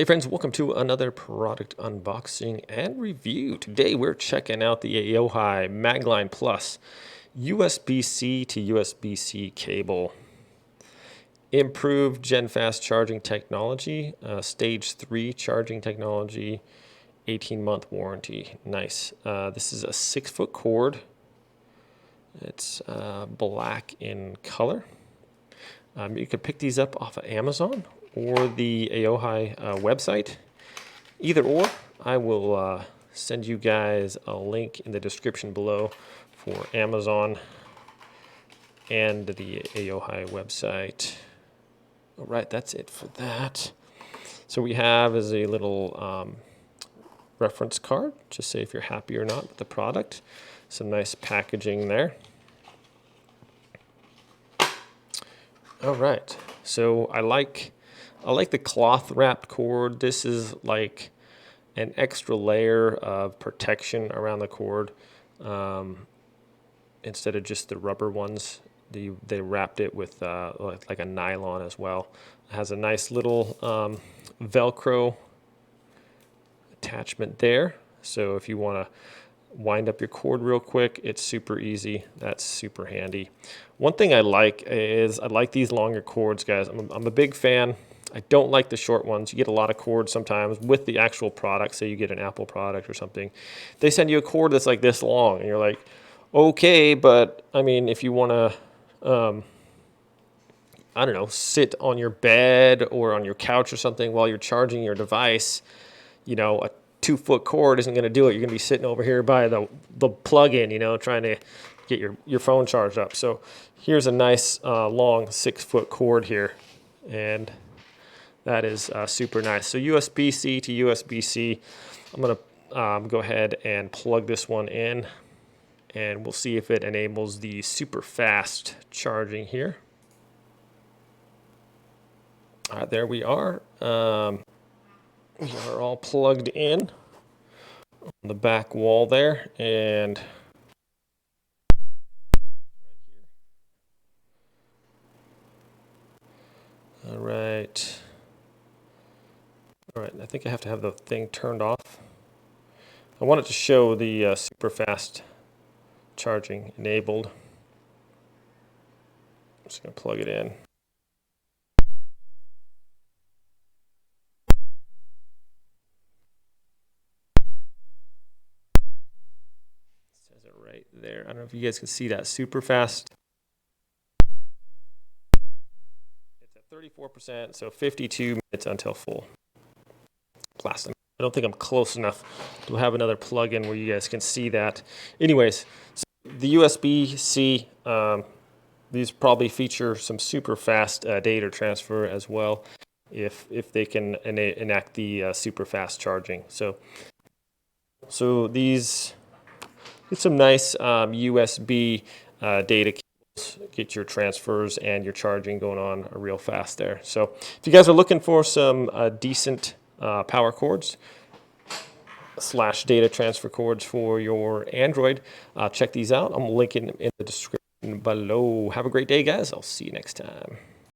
Hey friends, welcome to another product unboxing and review. Today we're checking out the Aohi Magline Plus USB-C to USB-C cable. Improved Gen Fast charging technology, stage 3 charging technology, 18-month warranty. Nice. This is a 6-foot cord. It's black in color. You could pick these up off of Amazon or the Aohi website. Either or, I will send you guys a link in the description below for Amazon and the Aohi website. All right, that's it for that. So we have is a little reference card, just say if you're happy or not with the product. Some nice packaging there. All right, so I like the cloth wrapped cord. This is like an extra layer of protection around the cord. Instead of just the rubber ones, they wrapped it with like a nylon as well. It has a nice little Velcro attachment there. So if you want to wind up your cord real quick, it's super easy. That's super handy. One thing I like is I like these longer cords, guys. I'm a big fan. I don't like the short ones. You get a lot of cords sometimes with the actual product. Say you get an Apple product or something. They send you a cord that's like this long, and you're like, okay, but I mean, if you want to, I don't know, sit on your bed or on your couch or something while you're charging your device, you know, a 2-foot cord isn't going to do it. You're going to be sitting over here by the plug-in, you know, trying to get your phone charged up. So here's a nice long 6-foot cord here, and that is super nice. So USB-C to USB-C. I'm going to go ahead and plug this one in, and we'll see if it enables the super fast charging here. All right, there we are. We are all plugged in on the back wall there, and all right. All right, I think I have to have the thing turned off. I want it to show the super fast charging enabled. I'm just going to plug it in. Says it right there. I don't know if you guys can see that super fast. It's at 34%, so 52 minutes until full. Plastic. I don't think I'm close enough to have another plug-in where you guys can see that. Anyways, so the USB-C, these probably feature some super fast data transfer as well, if they can enact the super fast charging. So these get some nice USB data cables, get your transfers and your charging going on real fast there. So if you guys are looking for some decent power cords / data transfer cords for your Android, check these out. I'm linking in the description below. Have a great day, guys. I'll see you next time.